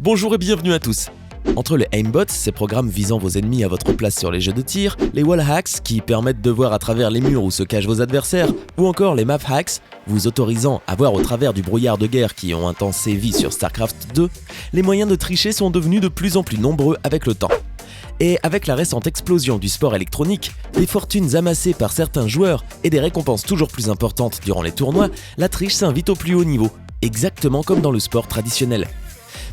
Bonjour et bienvenue à tous. Entre les aimbots, ces programmes visant vos ennemis à votre place sur les jeux de tir, les wall hacks qui permettent de voir à travers les murs où se cachent vos adversaires, ou encore les map hacks, vous autorisant à voir au travers du brouillard de guerre qui ont un temps sévi sur StarCraft 2, les moyens de tricher sont devenus de plus en plus nombreux avec le temps. Et avec la récente explosion du sport électronique, des fortunes amassées par certains joueurs et des récompenses toujours plus importantes durant les tournois, la triche s'invite au plus haut niveau, exactement comme dans le sport traditionnel.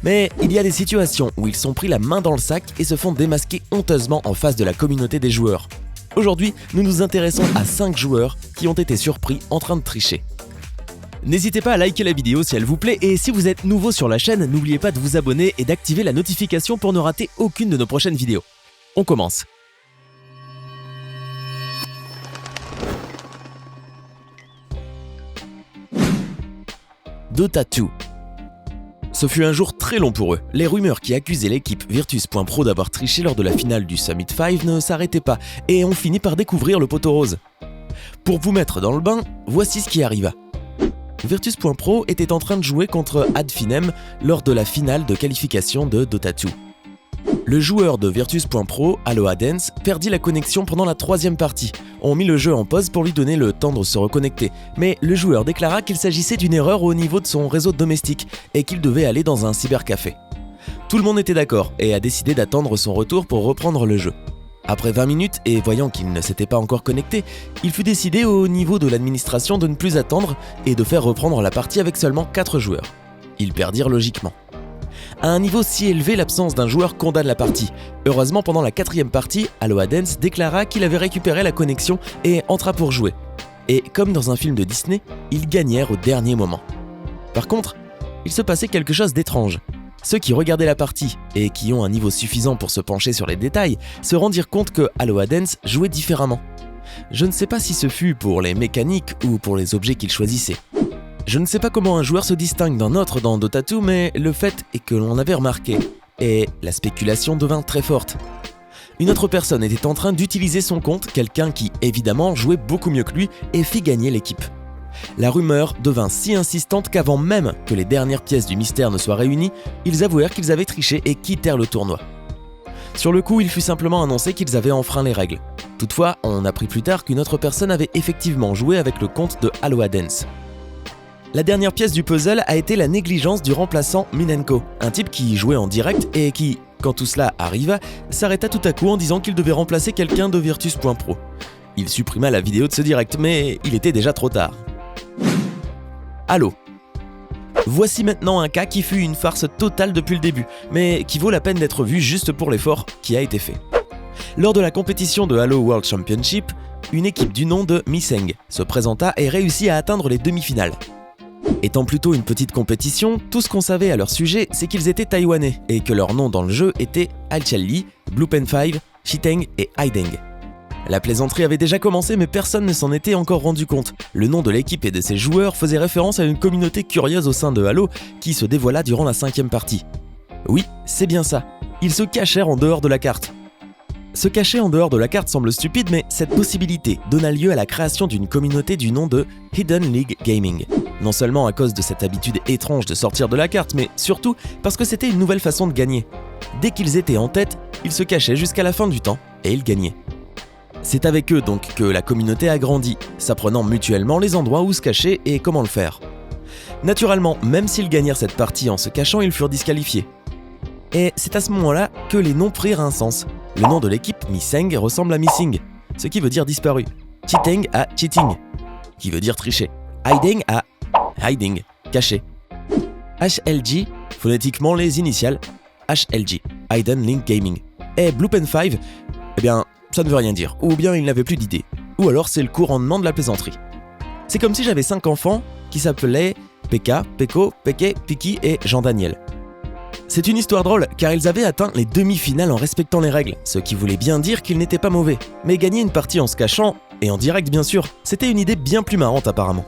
Mais il y a des situations où ils sont pris la main dans le sac et se font démasquer honteusement en face de la communauté des joueurs. Aujourd'hui, nous nous intéressons à 5 joueurs qui ont été surpris en train de tricher. N'hésitez pas à liker la vidéo si elle vous plaît et si vous êtes nouveau sur la chaîne, n'oubliez pas de vous abonner et d'activer la notification pour ne rater aucune de nos prochaines vidéos. On commence. Dota 2. Ce fut un jour très long pour eux. Les rumeurs qui accusaient l'équipe Virtus.pro d'avoir triché lors de la finale du Summit 5 ne s'arrêtaient pas et on finit par découvrir le poteau rose. Pour vous mettre dans le bain, voici ce qui arriva. Virtus.pro était en train de jouer contre Adfinem lors de la finale de qualification de Dota 2. Le joueur de Virtus.pro, Aloha Dance, perdit la connexion pendant la 3e partie. On mit le jeu en pause pour lui donner le temps de se reconnecter, mais le joueur déclara qu'il s'agissait d'une erreur au niveau de son réseau domestique et qu'il devait aller dans un cybercafé. Tout le monde était d'accord et a décidé d'attendre son retour pour reprendre le jeu. Après 20 minutes et voyant qu'il ne s'était pas encore connecté, il fut décidé au niveau de l'administration de ne plus attendre et de faire reprendre la partie avec seulement 4 joueurs. Ils perdirent logiquement. À un niveau si élevé, l'absence d'un joueur condamne la partie. Heureusement, pendant la 4e partie, Aloha Dance déclara qu'il avait récupéré la connexion et entra pour jouer. Et comme dans un film de Disney, ils gagnèrent au dernier moment. Par contre, il se passait quelque chose d'étrange. Ceux qui regardaient la partie et qui ont un niveau suffisant pour se pencher sur les détails se rendirent compte que Aloha Dance jouait différemment. Je ne sais pas si ce fut pour les mécaniques ou pour les objets qu'il choisissait. Je ne sais pas comment un joueur se distingue d'un autre dans Dota 2, mais le fait est que l'on avait remarqué, et la spéculation devint très forte. Une autre personne était en train d'utiliser son compte, quelqu'un qui, évidemment, jouait beaucoup mieux que lui et fit gagner l'équipe. La rumeur devint si insistante qu'avant même que les dernières pièces du mystère ne soient réunies, ils avouèrent qu'ils avaient triché et quittèrent le tournoi. Sur le coup, il fut simplement annoncé qu'ils avaient enfreint les règles. Toutefois, on apprit plus tard qu'une autre personne avait effectivement joué avec le compte de Aloha Dance. La dernière pièce du puzzle a été la négligence du remplaçant Minenko, un type qui jouait en direct et qui, quand tout cela arriva, s'arrêta tout à coup en disant qu'il devait remplacer quelqu'un de Virtus.pro. Il supprima la vidéo de ce direct, mais il était déjà trop tard. Allo. Voici maintenant un cas qui fut une farce totale depuis le début, mais qui vaut la peine d'être vu juste pour l'effort qui a été fait. Lors de la compétition de Halo World Championship, une équipe du nom de Miseng se présenta et réussit à atteindre les demi-finales. Étant plutôt une petite compétition, tout ce qu'on savait à leur sujet, c'est qu'ils étaient taïwanais et que leur nom dans le jeu était Alchalli, Bluepen5, Chiteng et Haideng. La plaisanterie avait déjà commencé mais personne ne s'en était encore rendu compte. Le nom de l'équipe et de ses joueurs faisait référence à une communauté curieuse au sein de Halo qui se dévoila durant la 5e partie. Oui, c'est bien ça. Ils se cachèrent en dehors de la carte. Se cacher en dehors de la carte semble stupide, mais cette possibilité donna lieu à la création d'une communauté du nom de Hidden League Gaming. Non seulement à cause de cette habitude étrange de sortir de la carte, mais surtout parce que c'était une nouvelle façon de gagner. Dès qu'ils étaient en tête, ils se cachaient jusqu'à la fin du temps et ils gagnaient. C'est avec eux donc que la communauté a grandi, s'apprenant mutuellement les endroits où se cacher et comment le faire. Naturellement, même s'ils gagnèrent cette partie en se cachant, ils furent disqualifiés. Et c'est à ce moment-là que les noms prirent un sens. Le nom de l'équipe Miseng ressemble à Missing, ce qui veut dire disparu. Chiteng à Cheating, qui veut dire tricher. Haideng à Hiding, caché. HLG, phonétiquement les initiales, HLG, Hidden Link Gaming. Et Bluepen5, eh bien, ça ne veut rien dire, ou bien il n'avait plus d'idée, ou alors c'est le couronnement de la plaisanterie. C'est comme si j'avais 5 enfants qui s'appelaient Pekka, Peko, Peke, Piki et Jean-Daniel. C'est une histoire drôle, car ils avaient atteint les demi-finales en respectant les règles, ce qui voulait bien dire qu'ils n'étaient pas mauvais. Mais gagner une partie en se cachant, et en direct bien sûr, c'était une idée bien plus marrante apparemment.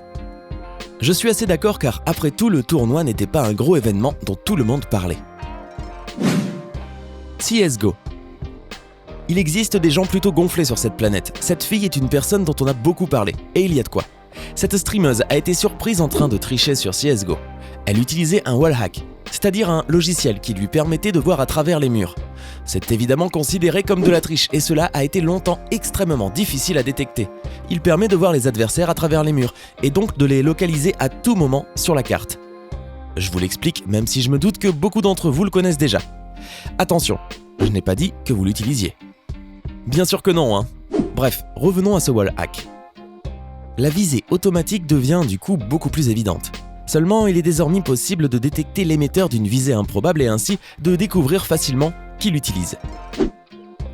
Je suis assez d'accord car après tout le tournoi n'était pas un gros événement dont tout le monde parlait. CSGO. Il existe des gens plutôt gonflés sur cette planète. Cette fille est une personne dont on a beaucoup parlé, et il y a de quoi. Cette streameuse a été surprise en train de tricher sur CSGO. Elle utilisait un wallhack, c'est-à-dire un logiciel qui lui permettait de voir à travers les murs. C'est évidemment considéré comme de la triche et cela a été longtemps extrêmement difficile à détecter. Il permet de voir les adversaires à travers les murs et donc de les localiser à tout moment sur la carte. Je vous l'explique même si je me doute que beaucoup d'entre vous le connaissent déjà. Attention, je n'ai pas dit que vous l'utilisiez. Bien sûr que non, hein. Bref, revenons à ce wallhack. La visée automatique devient du coup beaucoup plus évidente. Seulement, il est désormais possible de détecter l'émetteur d'une visée improbable et ainsi de découvrir facilement qui l'utilise.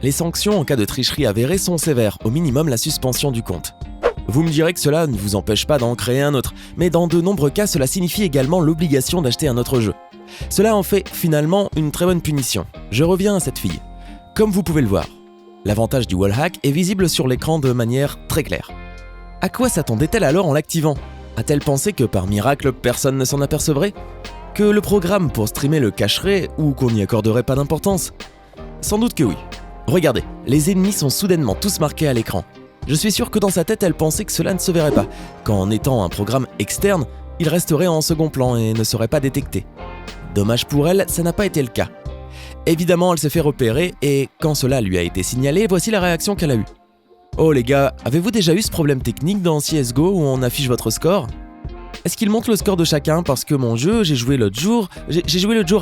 Les sanctions en cas de tricherie avérée sont sévères, au minimum la suspension du compte. Vous me direz que cela ne vous empêche pas d'en créer un autre, mais dans de nombreux cas, cela signifie également l'obligation d'acheter un autre jeu. Cela en fait finalement une très bonne punition. Je reviens à cette fille. Comme vous pouvez le voir, l'avantage du wallhack est visible sur l'écran de manière très claire. À quoi s'attendait-elle alors en l'activant ? A-t-elle pensé que par miracle personne ne s'en apercevrait ? Que le programme pour streamer le cacherait ou qu'on n'y accorderait pas d'importance ? Sans doute que oui. Regardez, les ennemis sont soudainement tous marqués à l'écran. Je suis sûr que dans sa tête elle pensait que cela ne se verrait pas, qu'en étant un programme externe, il resterait en second plan et ne serait pas détecté. Dommage pour elle, ça n'a pas été le cas. Évidemment, elle s'est fait repérer et quand cela lui a été signalé, voici la réaction qu'elle a eue. Oh les gars, avez-vous déjà eu ce problème technique dans CSGO où on affiche votre score ? Est-ce qu'il montre le score de chacun parce que mon jeu, j'ai joué l'autre jour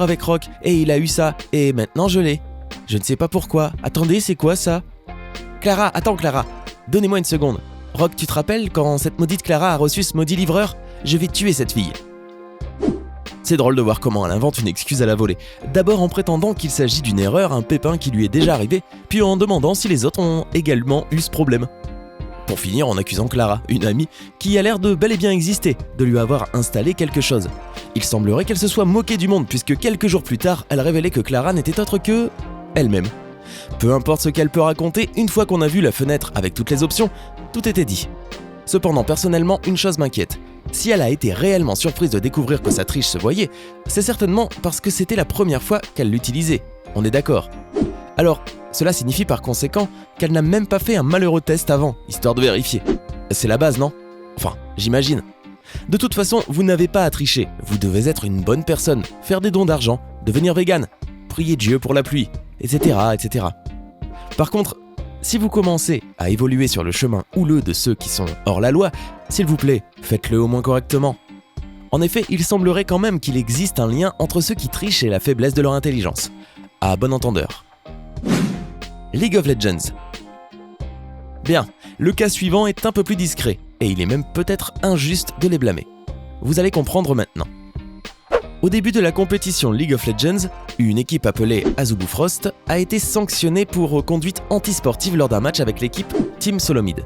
avec Rock et il a eu ça et maintenant je l'ai. Je ne sais pas pourquoi. Attendez, c'est quoi ça ? Clara, attends Clara, donnez-moi une seconde. Rock, tu te rappelles quand cette maudite Clara a reçu ce maudit livreur ? Je vais tuer cette fille. C'est drôle de voir comment elle invente une excuse à la volée. D'abord en prétendant qu'il s'agit d'une erreur, un pépin qui lui est déjà arrivé, puis en demandant si les autres ont également eu ce problème. Pour finir en accusant Clara, une amie, qui a l'air de bel et bien exister, de lui avoir installé quelque chose. Il semblerait qu'elle se soit moquée du monde puisque quelques jours plus tard, elle révélait que Clara n'était autre que elle-même. Peu importe ce qu'elle peut raconter, une fois qu'on a vu la fenêtre avec toutes les options, tout était dit. Cependant, personnellement, une chose m'inquiète. Si elle a été réellement surprise de découvrir que sa triche se voyait, c'est certainement parce que c'était la première fois qu'elle l'utilisait. On est d'accord. Alors, cela signifie par conséquent qu'elle n'a même pas fait un malheureux test avant, histoire de vérifier. C'est la base, non ? Enfin, j'imagine. De toute façon, vous n'avez pas à tricher. Vous devez être une bonne personne, faire des dons d'argent, devenir vegan, prier Dieu pour la pluie, etc., etc. Par contre, si vous commencez à évoluer sur le chemin houleux de ceux qui sont hors la loi, s'il vous plaît, faites-le au moins correctement. En effet, il semblerait quand même qu'il existe un lien entre ceux qui trichent et la faiblesse de leur intelligence. À bon entendeur. League of Legends. Bien, le cas suivant est un peu plus discret, et il est même peut-être injuste de les blâmer. Vous allez comprendre maintenant. Au début de la compétition League of Legends, une équipe appelée Azubu Frost a été sanctionnée pour conduite antisportive lors d'un match avec l'équipe Team Solomid.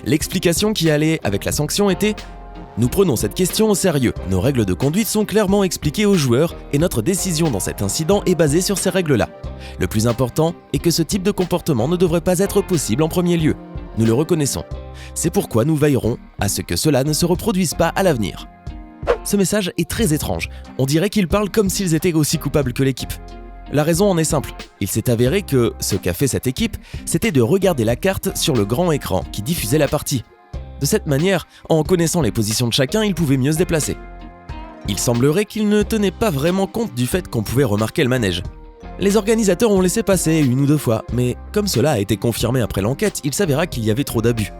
L'explication qui allait avec la sanction était « Nous prenons cette question au sérieux, nos règles de conduite sont clairement expliquées aux joueurs et notre décision dans cet incident est basée sur ces règles-là. Le plus important est que ce type de comportement ne devrait pas être possible en premier lieu. Nous le reconnaissons. C'est pourquoi nous veillerons à ce que cela ne se reproduise pas à l'avenir. » Ce message est très étrange. On dirait qu'ils parlent comme s'ils étaient aussi coupables que l'équipe. La raison en est simple. Il s'est avéré que ce qu'a fait cette équipe, c'était de regarder la carte sur le grand écran qui diffusait la partie. De cette manière, en connaissant les positions de chacun, ils pouvaient mieux se déplacer. Il semblerait qu'ils ne tenaient pas vraiment compte du fait qu'on pouvait remarquer le manège. Les organisateurs ont laissé passer une ou deux fois, mais comme cela a été confirmé après l'enquête, il s'avéra qu'il y avait trop d'abus.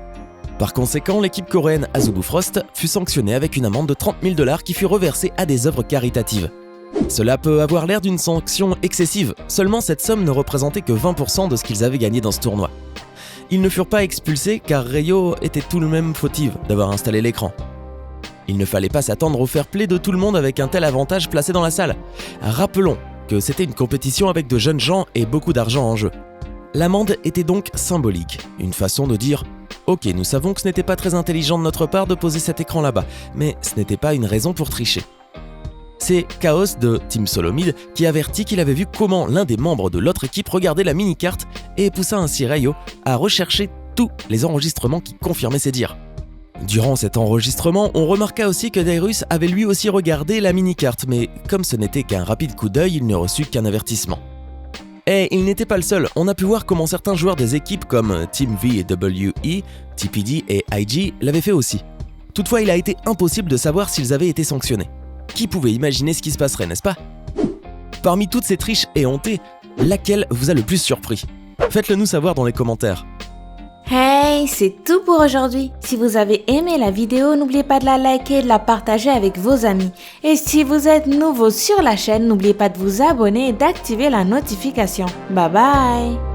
Par conséquent, l'équipe coréenne Azubu Frost fut sanctionnée avec une amende de 30 000 $ qui fut reversée à des œuvres caritatives. Cela peut avoir l'air d'une sanction excessive, seulement cette somme ne représentait que 20% de ce qu'ils avaient gagné dans ce tournoi. Ils ne furent pas expulsés car Rayo était tout de même fautive d'avoir installé l'écran. Il ne fallait pas s'attendre au fair play de tout le monde avec un tel avantage placé dans la salle. Rappelons que c'était une compétition avec de jeunes gens et beaucoup d'argent en jeu. L'amende était donc symbolique, une façon de dire « Ok, nous savons que ce n'était pas très intelligent de notre part de poser cet écran là-bas, mais ce n'était pas une raison pour tricher. » C'est Chaos de Team Solomid qui avertit qu'il avait vu comment l'un des membres de l'autre équipe regardait la mini-carte et poussa ainsi Rayo à rechercher tous les enregistrements qui confirmaient ses dires. Durant cet enregistrement, on remarqua aussi que Dairus avait lui aussi regardé la mini-carte, mais comme ce n'était qu'un rapide coup d'œil, il ne reçut qu'un avertissement. Et il n'était pas le seul, on a pu voir comment certains joueurs des équipes comme Team VWE, TPD et IG l'avaient fait aussi. Toutefois, il a été impossible de savoir s'ils avaient été sanctionnés. Qui pouvait imaginer ce qui se passerait, n'est-ce pas? Parmi toutes ces triches éhontées, laquelle vous a le plus surpris? Faites-le nous savoir dans les commentaires. Hey, c'est tout pour aujourd'hui. Si vous avez aimé la vidéo, n'oubliez pas de la liker et de la partager avec vos amis. Et si vous êtes nouveau sur la chaîne, n'oubliez pas de vous abonner et d'activer la notification. Bye bye!